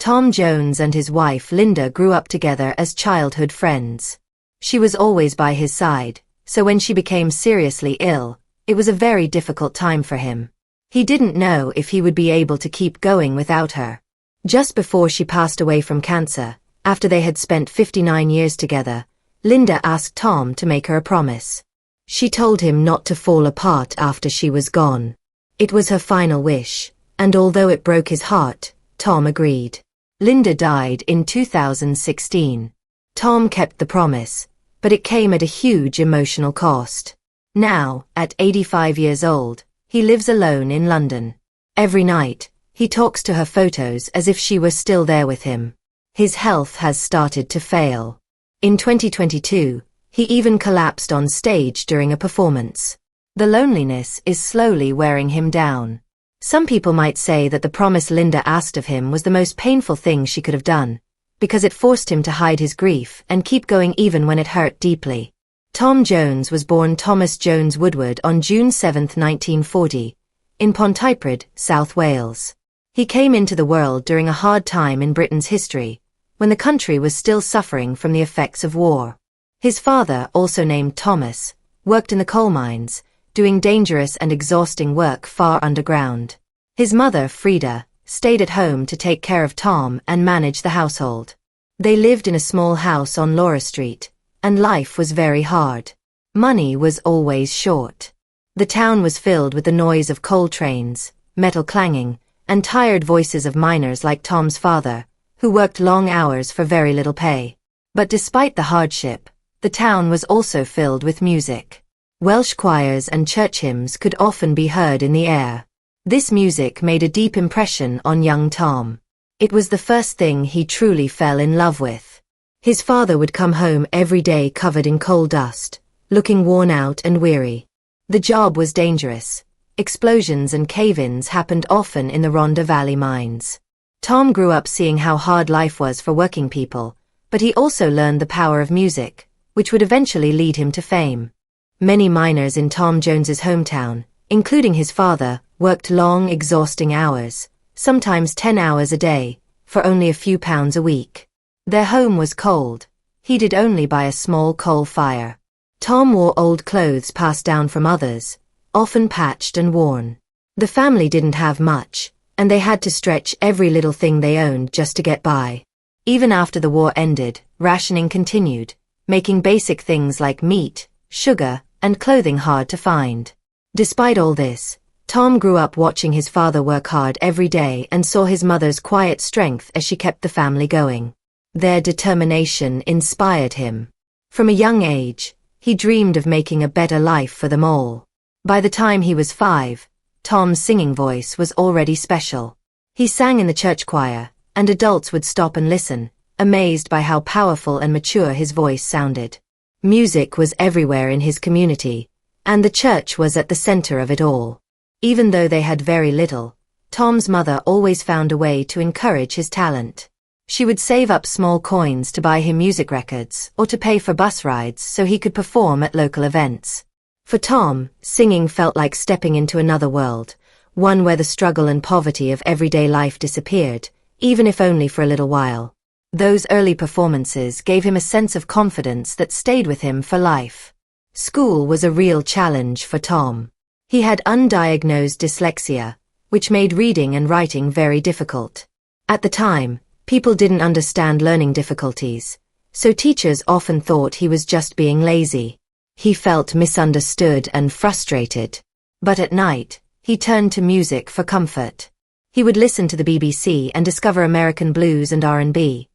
Tom Jones and his wife Linda grew up together as childhood friends. She was always by his side, so when she became seriously ill, it was a very difficult time for him. He didn't know if he would be able to keep going without her. Just before she passed away from cancer, after they had spent 59 years together, Linda asked Tom to make her a promise. She told him not to fall apart after she was gone. It was her final wish, and although it broke his heart, Tom agreed. Linda died in 2016. Tom kept the promise, but it came at a huge emotional cost. Now, at 85 years old, he lives alone in London. Every night, he talks to her photos as if she were still there with him. His health has started to fail. In 2022, he even collapsed on stage during a performance. The loneliness is slowly wearing him down. Some people might say that the promise Linda asked of him was the most painful thing she could have done, because it forced him to hide his grief and keep going even when it hurt deeply. Tom Jones was born Thomas Jones Woodward on June 7, 1940, in Pontypridd, South Wales. He came into the world during a hard time in Britain's history, when the country was still suffering from the effects of war. His father, also named Thomas, worked in the coal mines, doing dangerous and exhausting work far underground. His mother, Frida, stayed at home to take care of Tom and manage the household. They lived in a small house on Laura Street, and life was very hard. Money was always short. The town was filled with the noise of coal trains, metal clanging, and tired voices of miners like Tom's father, who worked long hours for very little pay. But despite the hardship, the town was also filled with music. Welsh choirs and church hymns could often be heard in the air. This music made a deep impression on young Tom. It was the first thing he truly fell in love with. His father would come home every day covered in coal dust, looking worn out and weary. The job was dangerous. Explosions and cave-ins happened often in the Rhondda Valley mines. Tom grew up seeing how hard life was for working people, but he also learned the power of music, which would eventually lead him to fame. Many miners in Tom Jones's hometown, including his father, worked long, exhausting hours, sometimes 10 hours a day, for only a few pounds a week. Their home was cold, heated only by a small coal fire. Tom wore old clothes passed down from others, often patched and worn. The family didn't have much, and they had to stretch every little thing they owned just to get by. Even after the war ended, rationing continued, making basic things like meat, sugar, and clothing hard to find. Despite all this, Tom grew up watching his father work hard every day and saw his mother's quiet strength as she kept the family going. Their determination inspired him. From a young age, he dreamed of making a better life for them all. By the time he was 5, Tom's singing voice was already special. He sang in the church choir, and adults would stop and listen, amazed by how powerful and mature his voice sounded. Music was everywhere in his community, and the church was at the center of it all. Even though they had very little, Tom's mother always found a way to encourage his talent. She would save up small coins to buy him music records or to pay for bus rides so he could perform at local events. For Tom, singing felt like stepping into another world, one where the struggle and poverty of everyday life disappeared, even if only for a little while. Those early performances gave him a sense of confidence that stayed with him for life. School was a real challenge for Tom. He had undiagnosed dyslexia, which made reading and writing very difficult. At the time, people didn't understand learning difficulties, so teachers often thought he was just being lazy. He felt misunderstood and frustrated. But at night, he turned to music for comfort. He would listen to the BBC and discover American blues and R&B.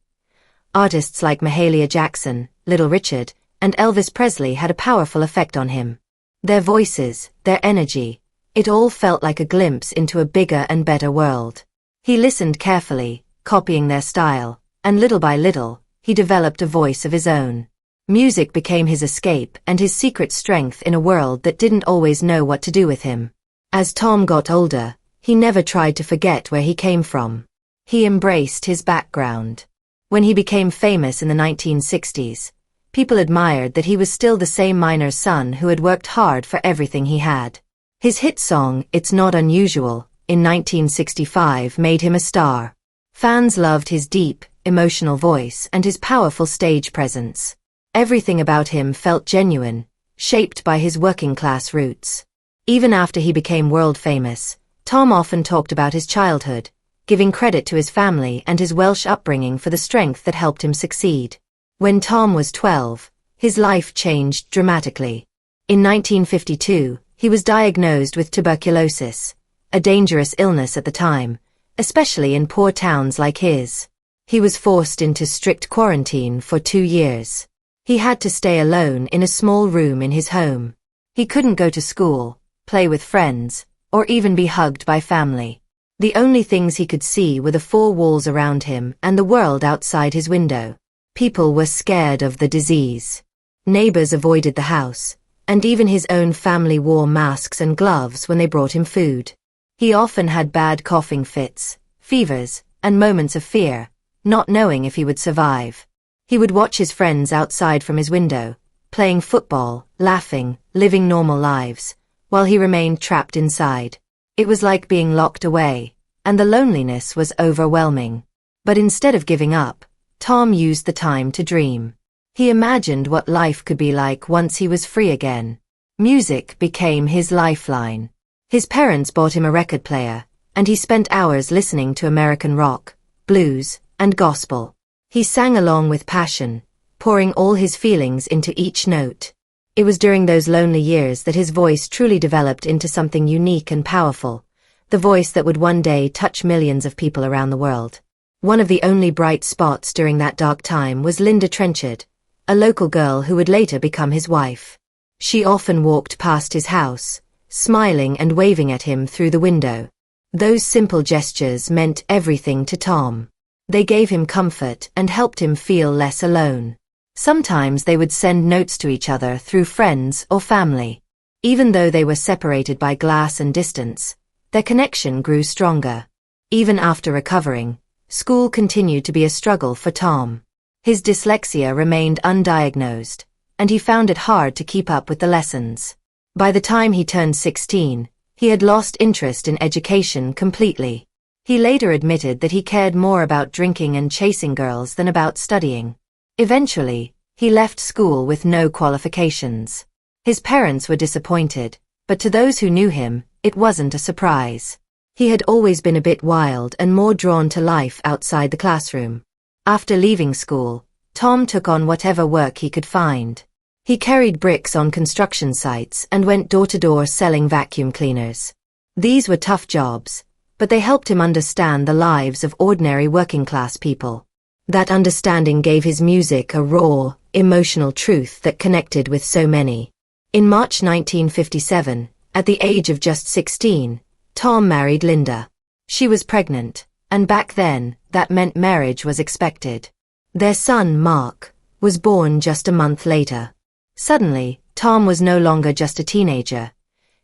Artists like Mahalia Jackson, Little Richard, and Elvis Presley had a powerful effect on him. Their voices, their energy, it all felt like a glimpse into a bigger and better world. He listened carefully, copying their style, and little by little, he developed a voice of his own. Music became his escape and his secret strength in a world that didn't always know what to do with him. As Tom got older, he never tried to forget where he came from. He embraced his background. When he became famous in the 1960s, people admired that he was still the same miner's son who had worked hard for everything he had. His hit song, It's Not Unusual, in 1965 made him a star. Fans loved his deep, emotional voice and his powerful stage presence. Everything about him felt genuine, shaped by his working-class roots. Even after he became world-famous, Tom often talked about his childhood, giving credit to his family and his Welsh upbringing for the strength that helped him succeed. When Tom was 12, his life changed dramatically. In 1952, he was diagnosed with tuberculosis, a dangerous illness at the time, especially in poor towns like his. He was forced into strict quarantine for 2 years. He had to stay alone in a small room in his home. He couldn't go to school, play with friends, or even be hugged by family. The only things he could see were the 4 walls around him and the world outside his window. People were scared of the disease. Neighbors avoided the house, and even his own family wore masks and gloves when they brought him food. He often had bad coughing fits, fevers, and moments of fear, not knowing if he would survive. He would watch his friends outside from his window, playing football, laughing, living normal lives, while he remained trapped inside. It was like being locked away, and the loneliness was overwhelming. But instead of giving up, Tom used the time to dream. He imagined what life could be like once he was free again. Music became his lifeline. His parents bought him a record player, and he spent hours listening to American rock, blues, and gospel. He sang along with passion, pouring all his feelings into each note. It was during those lonely years that his voice truly developed into something unique and powerful, the voice that would one day touch millions of people around the world. One of the only bright spots during that dark time was Linda Trenchard, a local girl who would later become his wife. She often walked past his house, smiling and waving at him through the window. Those simple gestures meant everything to Tom. They gave him comfort and helped him feel less alone. Sometimes they would send notes to each other through friends or family. Even though they were separated by glass and distance, their connection grew stronger. Even after recovering, school continued to be a struggle for Tom. His dyslexia remained undiagnosed, and he found it hard to keep up with the lessons. By the time he turned 16, he had lost interest in education completely. He later admitted that he cared more about drinking and chasing girls than about studying. Eventually, he left school with no qualifications. His parents were disappointed, but to those who knew him, it wasn't a surprise. He had always been a bit wild and more drawn to life outside the classroom. After leaving school, Tom took on whatever work he could find. He carried bricks on construction sites and went door-to-door selling vacuum cleaners. These were tough jobs, but they helped him understand the lives of ordinary working-class people. That understanding gave his music a raw, emotional truth that connected with so many. In March 1957, at the age of just 16, Tom married Linda. She was pregnant, and back then, that meant marriage was expected. Their son, Mark, was born just a month later. Suddenly, Tom was no longer just a teenager.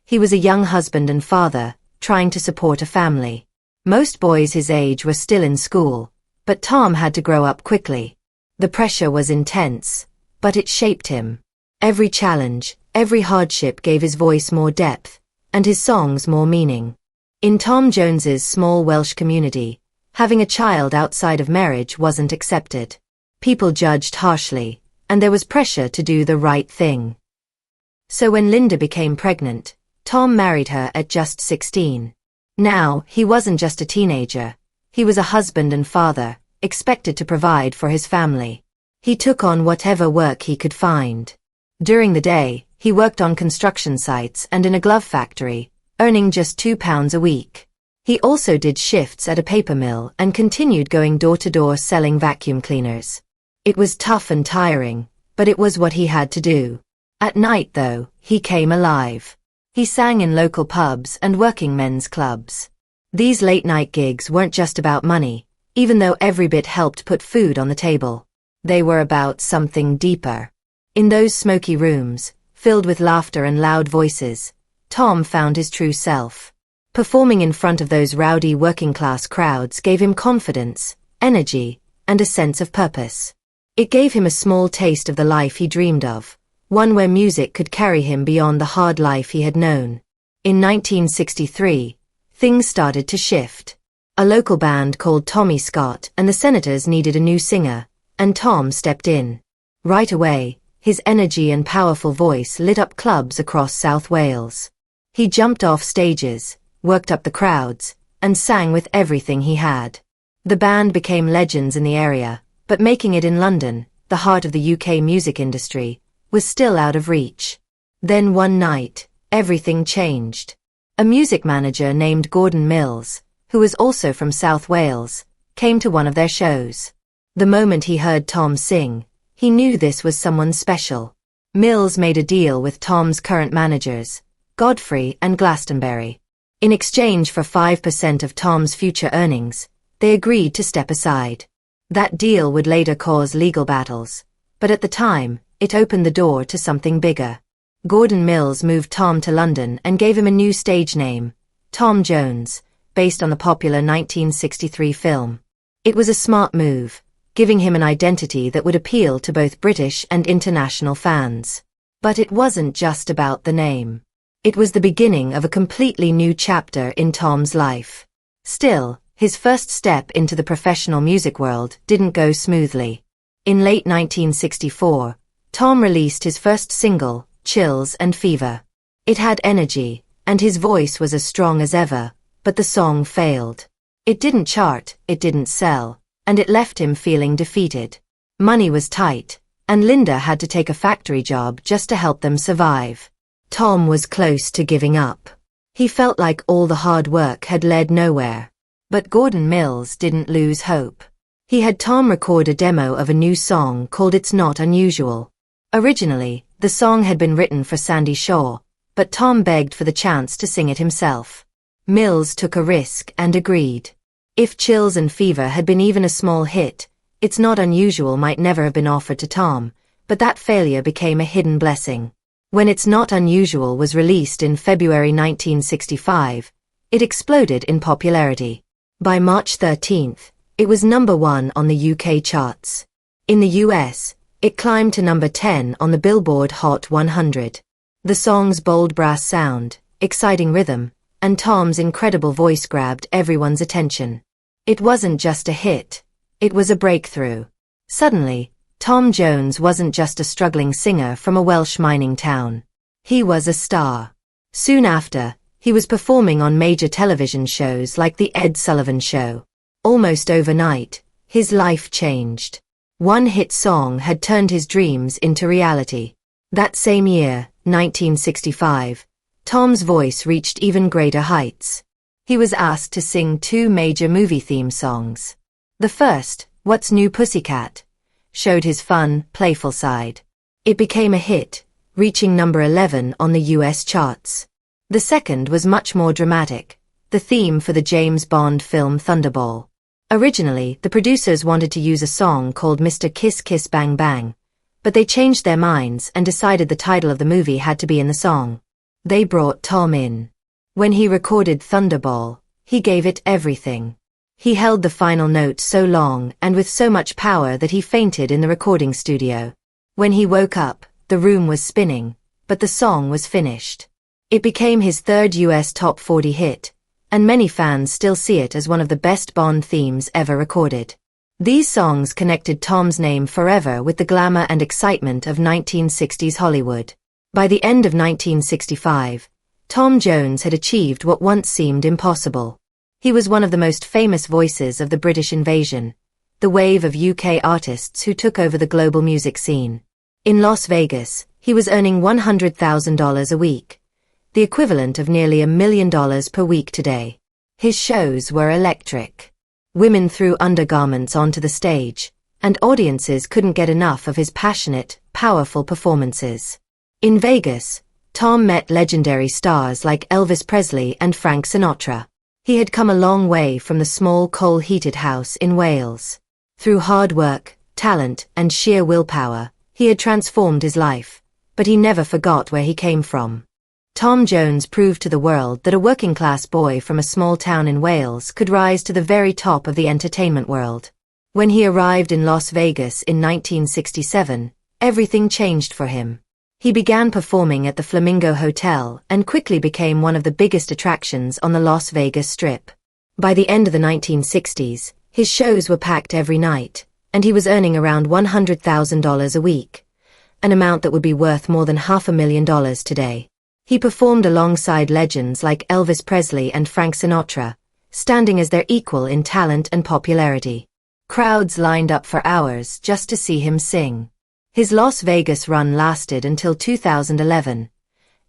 He was a young husband and father, trying to support a family. Most boys his age were still in school, but Tom had to grow up quickly. The pressure was intense, but it shaped him. Every challenge, every hardship gave his voice more depth, and his songs more meaning. In Tom Jones's small Welsh community, having a child outside of marriage wasn't accepted. People judged harshly, and there was pressure to do the right thing. So when Linda became pregnant, Tom married her at just 16. Now, he wasn't just a teenager. He was a husband and father, expected to provide for his family. He took on whatever work he could find. During the day, he worked on construction sites and in a glove factory, earning just £2 a week. He also did shifts at a paper mill and continued going door-to-door selling vacuum cleaners. It was tough and tiring, but it was what he had to do. At night, though, he came alive. He sang in local pubs and working men's clubs. These late-night gigs weren't just about money, even though every bit helped put food on the table. They were about something deeper. In those smoky rooms, filled with laughter and loud voices, Tom found his true self. Performing in front of those rowdy working-class crowds gave him confidence, energy, and a sense of purpose. It gave him a small taste of the life he dreamed of, one where music could carry him beyond the hard life he had known. In 1963, things started to shift. A local band called Tommy Scott and the Senators needed a new singer, and Tom stepped in. Right away, his energy and powerful voice lit up clubs across South Wales. He jumped off stages, worked up the crowds, and sang with everything he had. The band became legends in the area, but making it in London, the heart of the UK music industry, was still out of reach. Then one night, everything changed. A music manager named Gordon Mills, who was also from South Wales, came to one of their shows. The moment he heard Tom sing, he knew this was someone special. Mills made a deal with Tom's current managers, Godfrey and Glastonbury. In exchange for 5% of Tom's future earnings, they agreed to step aside. That deal would later cause legal battles, but at the time, it opened the door to something bigger. Gordon Mills moved Tom to London and gave him a new stage name, Tom Jones, based on the popular 1963 film. It was a smart move, giving him an identity that would appeal to both British and international fans. But it wasn't just about the name. It was the beginning of a completely new chapter in Tom's life. Still, his first step into the professional music world didn't go smoothly. In late 1964, Tom released his first single, Chills and Fever. It had energy, and his voice was as strong as ever, but the song failed. It didn't chart, it didn't sell, and it left him feeling defeated. Money was tight, and Linda had to take a factory job just to help them survive. Tom was close to giving up. He felt like all the hard work had led nowhere. But Gordon Mills didn't lose hope. He had Tom record a demo of a new song called It's Not Unusual. Originally, the song had been written for Sandy Shaw, but Tom begged for the chance to sing it himself. Mills took a risk and agreed. If Chills and Fever had been even a small hit, It's Not Unusual might never have been offered to Tom, but that failure became a hidden blessing. When It's Not Unusual was released in February 1965, it exploded in popularity. By March 13th, it was number 1 on the UK charts. In the US, it climbed to number 10 on the Billboard Hot 100. The song's bold brass sound, exciting rhythm, and Tom's incredible voice grabbed everyone's attention. It wasn't just a hit, it was a breakthrough. Suddenly, Tom Jones wasn't just a struggling singer from a Welsh mining town. He was a star. Soon after, he was performing on major television shows like The Ed Sullivan Show. Almost overnight, his life changed. One hit song had turned his dreams into reality. That same year, 1965, Tom's voice reached even greater heights. He was asked to sing 2 major movie theme songs. The first, What's New Pussycat, showed his fun, playful side. It became a hit, reaching number 11 on the US charts. The second was much more dramatic, the theme for the James Bond film Thunderball. Originally, the producers wanted to use a song called Mr. Kiss Kiss Bang Bang, but they changed their minds and decided the title of the movie had to be in the song. They brought Tom in. When he recorded Thunderball, he gave it everything. He held the final note so long and with so much power that he fainted in the recording studio. When he woke up, the room was spinning, but the song was finished. It became his 3rd US top 40 hit, and many fans still see it as one of the best Bond themes ever recorded. These songs connected Tom's name forever with the glamour and excitement of 1960s Hollywood. By the end of 1965, Tom Jones had achieved what once seemed impossible. He was one of the most famous voices of the British invasion, the wave of UK artists who took over the global music scene. In Las Vegas, he was earning $100,000 a week, the equivalent of nearly $1 million per week today. His shows were electric. Women threw undergarments onto the stage, and audiences couldn't get enough of his passionate, powerful performances. In Vegas, Tom met legendary stars like Elvis Presley and Frank Sinatra. He had come a long way from the small coal-heated house in Wales. Through hard work, talent, and sheer willpower, he had transformed his life, but he never forgot where he came from. Tom Jones proved to the world that a working-class boy from a small town in Wales could rise to the very top of the entertainment world. When he arrived in Las Vegas in 1967, everything changed for him. He began performing at the Flamingo Hotel and quickly became one of the biggest attractions on the Las Vegas Strip. By the end of the 1960s, his shows were packed every night, and he was earning around $100,000 a week, an amount that would be worth more than $500,000 today. He performed alongside legends like Elvis Presley and Frank Sinatra, standing as their equal in talent and popularity. Crowds lined up for hours just to see him sing. His Las Vegas run lasted until 2011,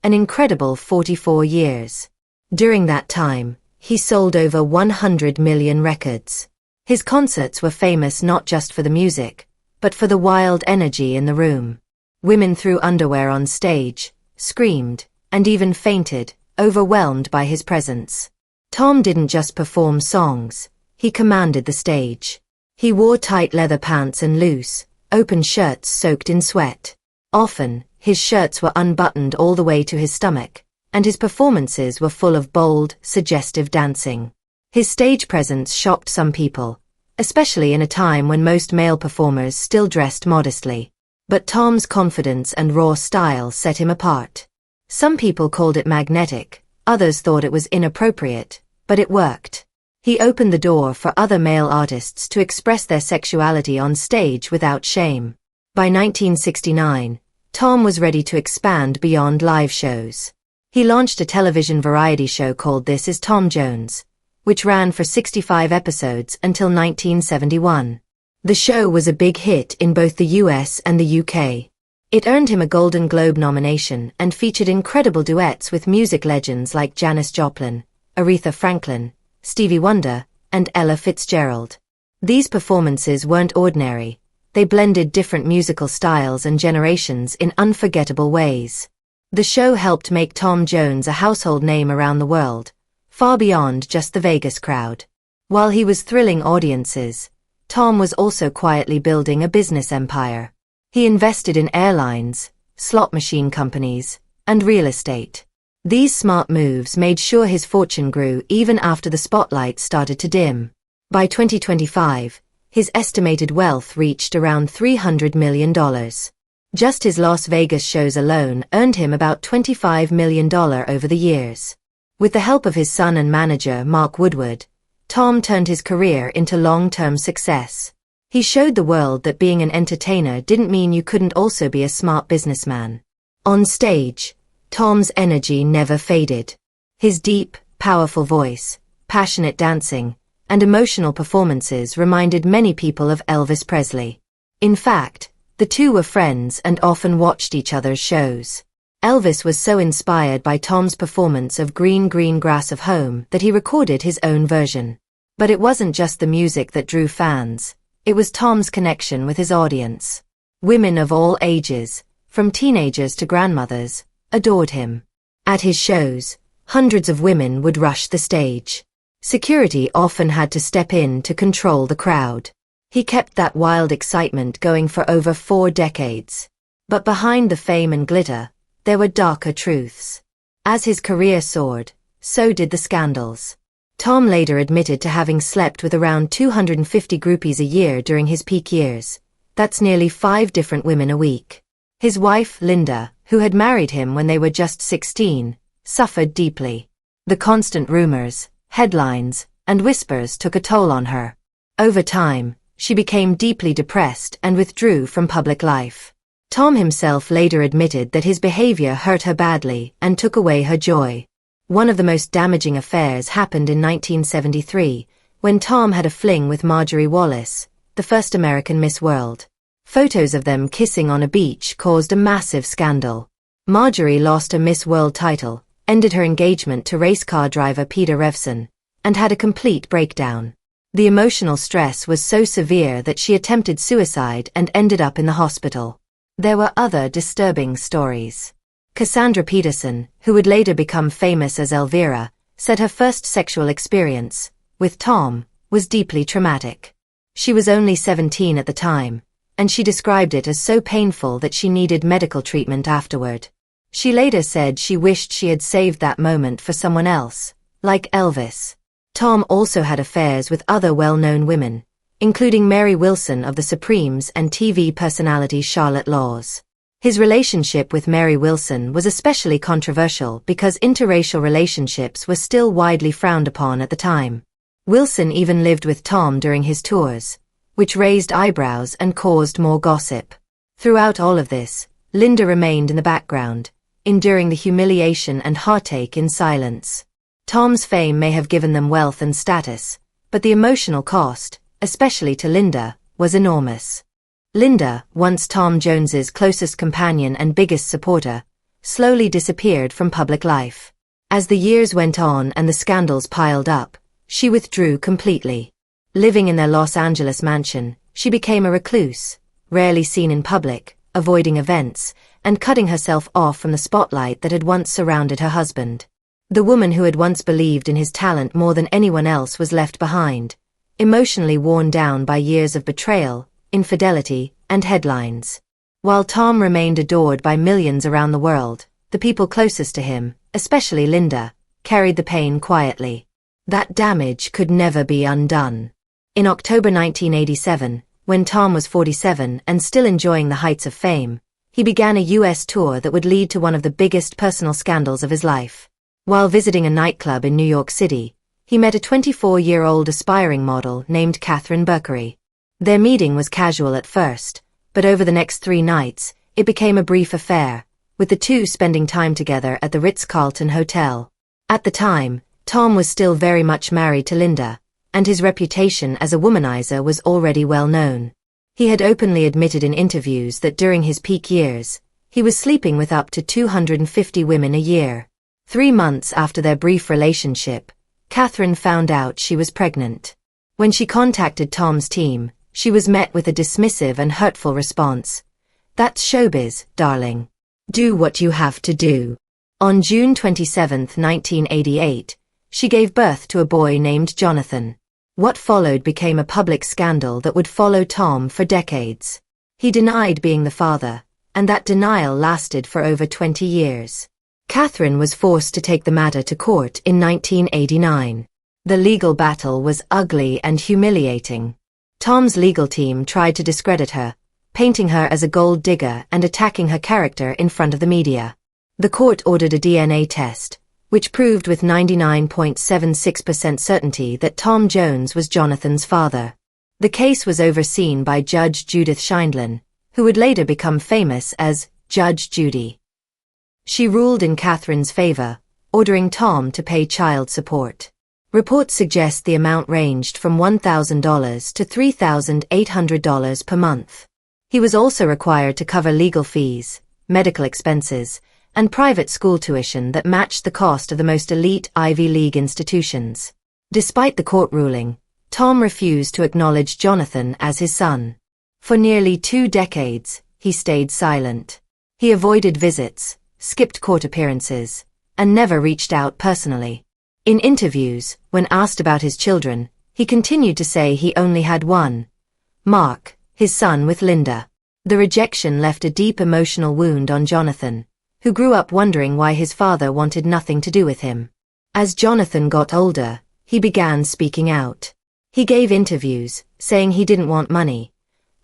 an incredible 44 years. During that time, he sold over 100 million records. His concerts were famous not just for the music, but for the wild energy in the room. Women threw underwear on stage, screamed, and even fainted, overwhelmed by his presence. Tom didn't just perform songs, he commanded the stage. He wore tight leather pants and loose, open shirts soaked in sweat. Often, his shirts were unbuttoned all the way to his stomach, and his performances were full of bold, suggestive dancing. His stage presence shocked some people, especially in a time when most male performers still dressed modestly. But Tom's confidence and raw style set him apart. Some people called it magnetic, others thought it was inappropriate, but it worked. He opened the door for other male artists to express their sexuality on stage without shame. By 1969, Tom was ready to expand beyond live shows. He launched a television variety show called This Is Tom Jones, which ran for 65 episodes until 1971. The show was a big hit in both the US and the UK. It earned him a Golden Globe nomination and featured incredible duets with music legends like Janis Joplin, Aretha Franklin, Stevie Wonder, and Ella Fitzgerald. These performances weren't ordinary. They blended different musical styles and generations in unforgettable ways. The show helped make Tom Jones a household name around the world, far beyond just the Vegas crowd. While he was thrilling audiences, Tom was also quietly building a business empire. He invested in airlines, slot machine companies, and real estate. These smart moves made sure his fortune grew even after the spotlight started to dim. By 2025, his estimated wealth reached around $300 million. Just his Las Vegas shows alone earned him about $25 million over the years. With the help of his son and manager Mark Woodward, Tom turned his career into long-term success. He showed the world that being an entertainer didn't mean you couldn't also be a smart businessman. On stage, Tom's energy never faded. His deep, powerful voice, passionate dancing, and emotional performances reminded many people of Elvis Presley. In fact, the two were friends and often watched each other's shows. Elvis was so inspired by Tom's performance of Green Green Grass of Home that he recorded his own version. But it wasn't just the music that drew fans, it was Tom's connection with his audience. Women of all ages, from teenagers to grandmothers, adored him. At his shows, hundreds of women would rush the stage. Security often had to step in to control the crowd. He kept that wild excitement going for over 4 decades. But behind the fame and glitter, there were darker truths. As his career soared, so did the scandals. Tom later admitted to having slept with around 250 groupies a year during his peak years. That's nearly 5 different women a week. His wife, Linda, who had married him when they were just 16, suffered deeply. The constant rumors, headlines, and whispers took a toll on her. Over time, she became deeply depressed and withdrew from public life. Tom himself later admitted that his behavior hurt her badly and took away her joy. One of the most damaging affairs happened in 1973, when Tom had a fling with Marjorie Wallace, the first American Miss World. Photos of them kissing on a beach caused a massive scandal. Marjorie lost her Miss World title, ended her engagement to race car driver Peter Revson, and had a complete breakdown. The emotional stress was so severe that she attempted suicide and ended up in the hospital. There were other disturbing stories. Cassandra Peterson, who would later become famous as Elvira, said her first sexual experience, with Tom, was deeply traumatic. She was only 17 at the time, and she described it as so painful that she needed medical treatment afterward. She later said she wished she had saved that moment for someone else, like Elvis. Tom also had affairs with other well-known women, including Mary Wilson of the Supremes and TV personality Charlotte Laws. His relationship with Mary Wilson was especially controversial because interracial relationships were still widely frowned upon at the time. Wilson even lived with Tom during his tours, which raised eyebrows and caused more gossip. Throughout all of this, Linda remained in the background, enduring the humiliation and heartache in silence. Tom's fame may have given them wealth and status, but the emotional cost, especially to Linda, was enormous. Linda, once Tom Jones's closest companion and biggest supporter, slowly disappeared from public life. As the years went on and the scandals piled up, she withdrew completely. Living in their Los Angeles mansion, she became a recluse, rarely seen in public, avoiding events, and cutting herself off from the spotlight that had once surrounded her husband. The woman who had once believed in his talent more than anyone else was left behind, emotionally worn down by years of betrayal, infidelity, and headlines. While Tom remained adored by millions around the world, the people closest to him, especially Linda, carried the pain quietly. That damage could never be undone. In October 1987, when Tom was 47 and still enjoying the heights of fame, he began a U.S. tour that would lead to one of the biggest personal scandals of his life. While visiting a nightclub in New York City, he met a 24-year-old aspiring model named Catherine Berkery. Their meeting was casual at first, but over the next 3 nights, it became a brief affair, with the two spending time together at the Ritz-Carlton Hotel. At the time, Tom was still very much married to Linda, and his reputation as a womanizer was already well known. He had openly admitted in interviews that during his peak years, he was sleeping with up to 250 women a year. 3 months after their brief relationship, Catherine found out she was pregnant. When she contacted Tom's team, she was met with a dismissive and hurtful response. "That's showbiz, darling. Do what you have to do." On June 27, 1988, she gave birth to a boy named Jonathan. What followed became a public scandal that would follow Tom for decades. He denied being the father, and that denial lasted for over 20 years. Catherine was forced to take the matter to court in 1989. The legal battle was ugly and humiliating. Tom's legal team tried to discredit her, painting her as a gold digger and attacking her character in front of the media. The court ordered a DNA test, which proved with 99.76% certainty that Tom Jones was Jonathan's father. The case was overseen by Judge Judith Sheindlin, who would later become famous as Judge Judy. She ruled in Catherine's favor, ordering Tom to pay child support. Reports suggest the amount ranged from $1,000 to $3,800 per month. He was also required to cover legal fees, medical expenses, and private school tuition that matched the cost of the most elite Ivy League institutions. Despite the court ruling, Tom refused to acknowledge Jonathan as his son. For nearly 2 decades, he stayed silent. He avoided visits, skipped court appearances, and never reached out personally. In interviews, when asked about his children, he continued to say he only had one, Mark, his son with Linda. The rejection left a deep emotional wound on Jonathan, who grew up wondering why his father wanted nothing to do with him. As Jonathan got older, he began speaking out. He gave interviews, saying he didn't want money,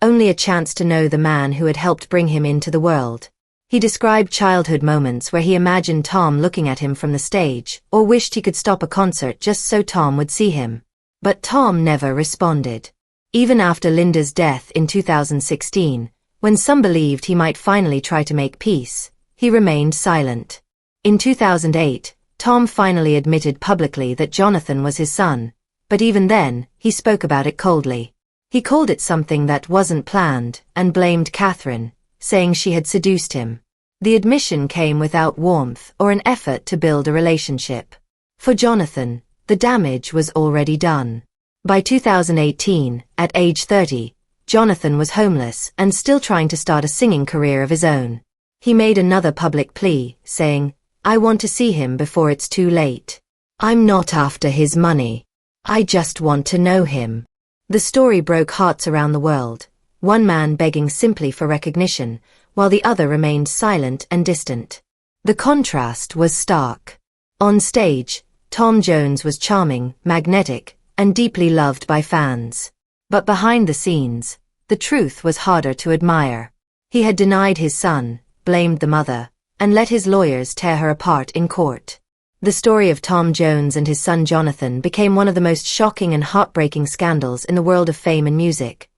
only a chance to know the man who had helped bring him into the world. He described childhood moments where he imagined Tom looking at him from the stage, or wished he could stop a concert just so Tom would see him. But Tom never responded. Even after Linda's death in 2016, when some believed he might finally try to make peace, he remained silent. In 2008, Tom finally admitted publicly that Jonathan was his son, but even then, he spoke about it coldly. He called it something that wasn't planned and blamed Catherine, saying she had seduced him. The admission came without warmth or an effort to build a relationship. For Jonathan, the damage was already done. By 2018, at age 30, Jonathan was homeless and still trying to start a singing career of his own. He made another public plea, saying, "I want to see him before it's too late. I'm not after his money. I just want to know him." The story broke hearts around the world, one man begging simply for recognition, while the other remained silent and distant. The contrast was stark. On stage, Tom Jones was charming, magnetic, and deeply loved by fans. But behind the scenes, the truth was harder to admire. He had denied his son, blamed the mother, and let his lawyers tear her apart in court. The story of Tom Jones and his son Jonathan became one of the most shocking and heartbreaking scandals in the world of fame and music.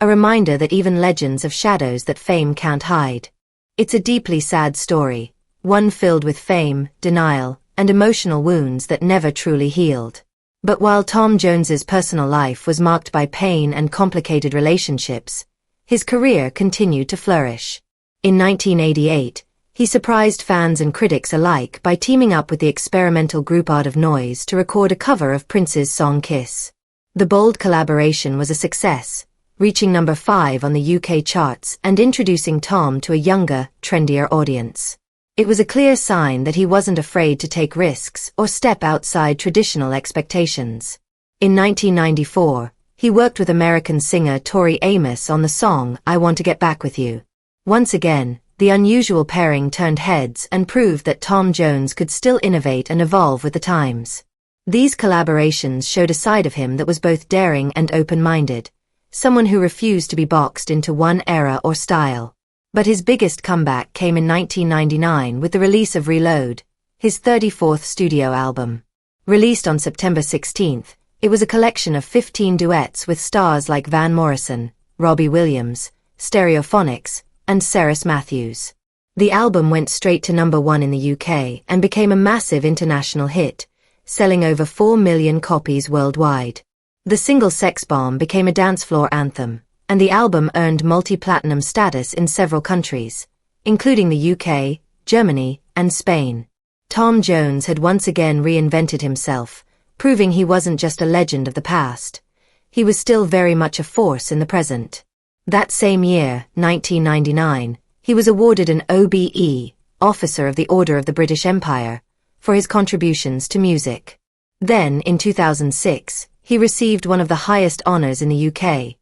A reminder that even legends have shadows that fame can't hide. It's a deeply sad story, one filled with fame, denial, and emotional wounds that never truly healed. But while Tom Jones's personal life was marked by pain and complicated relationships, his career continued to flourish. In 1988, he surprised fans and critics alike by teaming up with the experimental group Art of Noise to record a cover of Prince's song Kiss. The bold collaboration was a success, reaching number 5 on the UK charts and introducing Tom to a younger, trendier audience. It was a clear sign that he wasn't afraid to take risks or step outside traditional expectations. In 1994, he worked with American singer Tori Amos on the song I Want to Get Back With You. Once again, the unusual pairing turned heads and proved that Tom Jones could still innovate and evolve with the times. These collaborations showed a side of him that was both daring and open-minded, someone who refused to be boxed into one era or style. But his biggest comeback came in 1999 with the release of Reload, his 34th studio album. Released on September 16, it was a collection of 15 duets with stars like Van Morrison, Robbie Williams, Stereophonics, and Cerys Matthews. The album went straight to number 1 in the UK and became a massive international hit, selling over 4 million copies worldwide. The single Sex Bomb became a dance floor anthem, and the album earned multi-platinum status in several countries, including the UK, Germany, and Spain. Tom Jones had once again reinvented himself, proving he wasn't just a legend of the past. He was still very much a force in the present. That same year, 1999, he was awarded an OBE, Officer of the Order of the British Empire, for his contributions to music. Then, in 2006, he received one of the highest honours in the UK.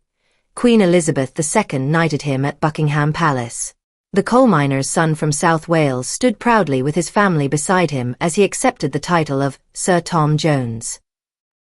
Queen Elizabeth II knighted him at Buckingham Palace. The coal miner's son from South Wales stood proudly with his family beside him as he accepted the title of Sir Tom Jones.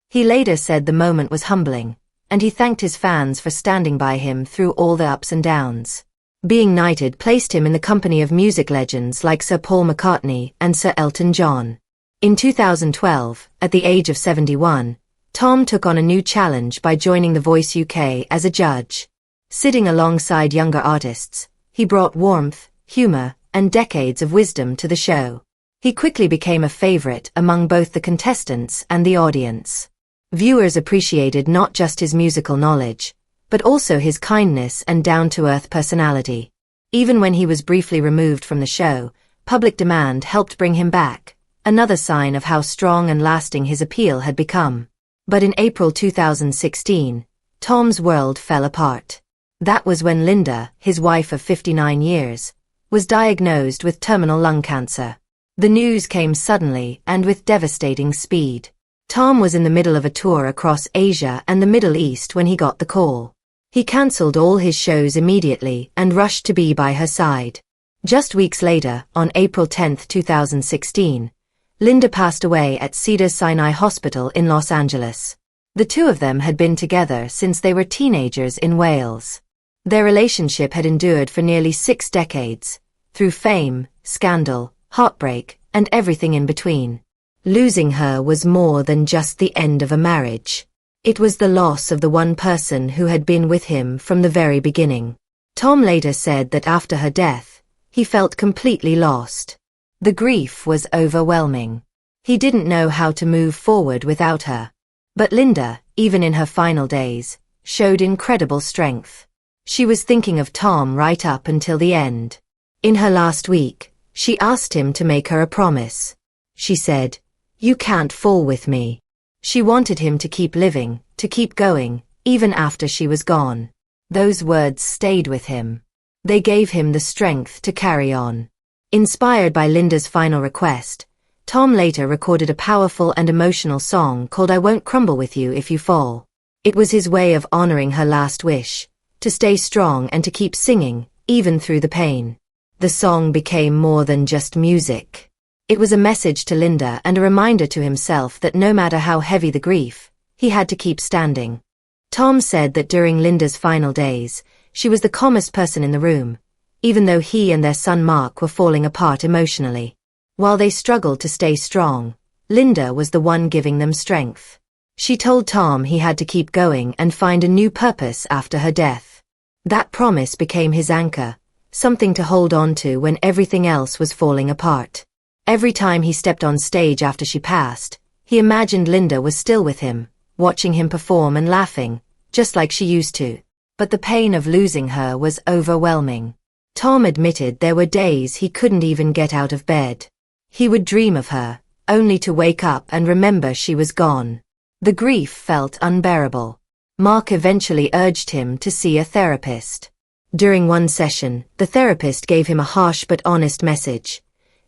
He later said the moment was humbling, and he thanked his fans for standing by him through all the ups and downs. Being knighted placed him in the company of music legends like Sir Paul McCartney and Sir Elton John. In 2012, at the age of 71, Tom took on a new challenge by joining The Voice UK as a judge. Sitting alongside younger artists, he brought warmth, humour, and decades of wisdom to the show. He quickly became a favourite among both the contestants and the audience. Viewers appreciated not just his musical knowledge, but also his kindness and down-to-earth personality. Even when he was briefly removed from the show, public demand helped bring him back, another sign of how strong and lasting his appeal had become. But in April 2016, Tom's world fell apart. That was when Linda, his wife of 59 years, was diagnosed with terminal lung cancer. The news came suddenly and with devastating speed. Tom was in the middle of a tour across Asia and the Middle East when he got the call. He cancelled all his shows immediately and rushed to be by her side. Just weeks later, on April 10, 2016, Linda passed away at Cedars-Sinai Hospital in Los Angeles. The two of them had been together since they were teenagers in Wales. Their relationship had endured for nearly 6 decades, through fame, scandal, heartbreak, and everything in between. Losing her was more than just the end of a marriage. It was the loss of the one person who had been with him from the very beginning. Tom later said that after her death, he felt completely lost. The grief was overwhelming. He didn't know how to move forward without her. But Linda, even in her final days, showed incredible strength. She was thinking of Tom right up until the end. In her last week, she asked him to make her a promise. She said, "You can't fall with me." She wanted him to keep living, to keep going, even after she was gone. Those words stayed with him. They gave him the strength to carry on. Inspired by Linda's final request, Tom later recorded a powerful and emotional song called I Won't Crumble With You If You Fall. It was his way of honoring her last wish, to stay strong and to keep singing, even through the pain. The song became more than just music. It was a message to Linda and a reminder to himself that no matter how heavy the grief, he had to keep standing. Tom said that during Linda's final days, she was the calmest person in the room, even though he and their son Mark were falling apart emotionally. While they struggled to stay strong, Linda was the one giving them strength. She told Tom he had to keep going and find a new purpose after her death. That promise became his anchor, something to hold on to when everything else was falling apart. Every time he stepped on stage after she passed, he imagined Linda was still with him, watching him perform and laughing, just like she used to. But the pain of losing her was overwhelming. Tom admitted there were days he couldn't even get out of bed. He would dream of her, only to wake up and remember she was gone. The grief felt unbearable. Mark eventually urged him to see a therapist. During one session, the therapist gave him a harsh but honest message.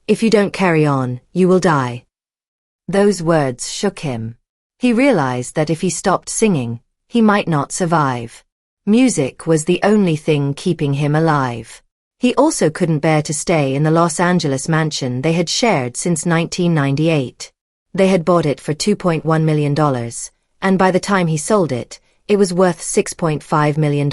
"If you don't carry on, you will die." Those words shook him. He realized that if he stopped singing, he might not survive. Music was the only thing keeping him alive. He also couldn't bear to stay in the Los Angeles mansion they had shared since 1998. They had bought it for $2.1 million, and by the time he sold it, it was worth $6.5 million.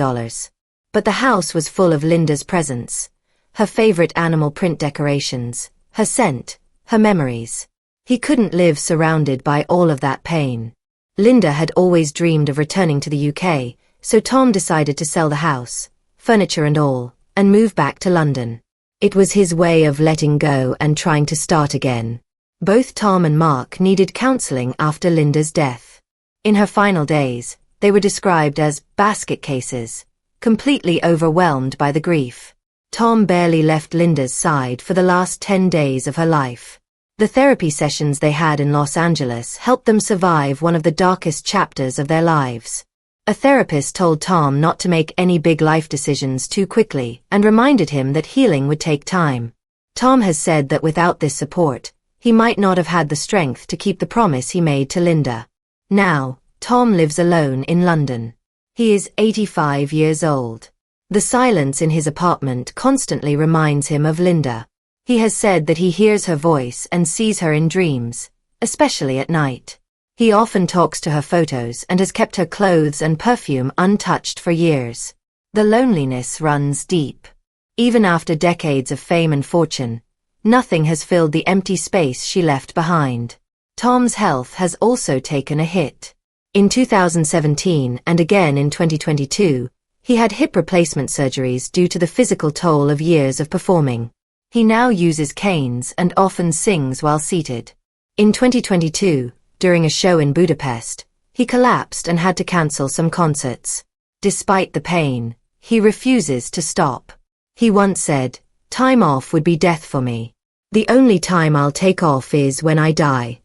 But the house was full of Linda's presents, her favorite animal print decorations, her scent, her memories. He couldn't live surrounded by all of that pain. Linda had always dreamed of returning to the UK, so Tom decided to sell the house, furniture and all, and move back to London. It was his way of letting go and trying to start again. Both Tom and Mark needed counseling after Linda's death. In her final days, they were described as basket cases, completely overwhelmed by the grief. Tom barely left Linda's side for the last 10 days of her life. The therapy sessions they had in Los Angeles helped them survive one of the darkest chapters of their lives. A therapist told Tom not to make any big life decisions too quickly and reminded him that healing would take time. Tom has said that without this support, he might not have had the strength to keep the promise he made to Linda. Now, Tom lives alone in London. He is 85 years old. The silence in his apartment constantly reminds him of Linda. He has said that he hears her voice and sees her in dreams, especially at night. He often talks to her photos and has kept her clothes and perfume untouched for years. The loneliness runs deep. Even after decades of fame and fortune, nothing has filled the empty space she left behind. Tom's health has also taken a hit. In 2017 and again in 2022, he had hip replacement surgeries due to the physical toll of years of performing. He now uses canes and often sings while seated. In 2022, during a show in Budapest, he collapsed and had to cancel some concerts. Despite the pain, he refuses to stop. He once said, "Time off would be death for me. The only time I'll take off is when I die."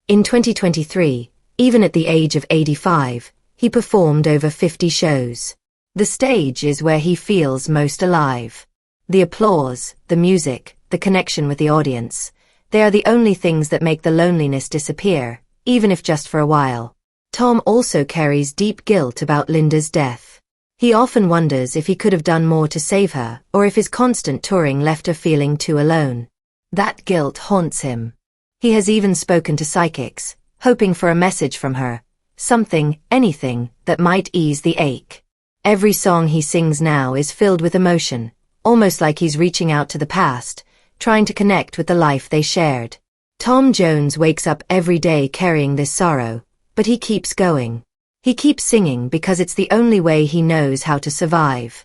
In 2023, even at the age of 85, he performed over 50 shows. The stage is where he feels most alive. The applause, the music, the connection with the audience, they are the only things that make the loneliness disappear, even if just for a while. Tom also carries deep guilt about Linda's death. He often wonders if he could have done more to save her, or if his constant touring left her feeling too alone. That guilt haunts him. He has even spoken to psychics, hoping for a message from her, something, anything, that might ease the ache. Every song he sings now is filled with emotion, almost like he's reaching out to the past, trying to connect with the life they shared. Tom Jones wakes up every day carrying this sorrow, but he keeps going. He keeps singing because it's the only way he knows how to survive.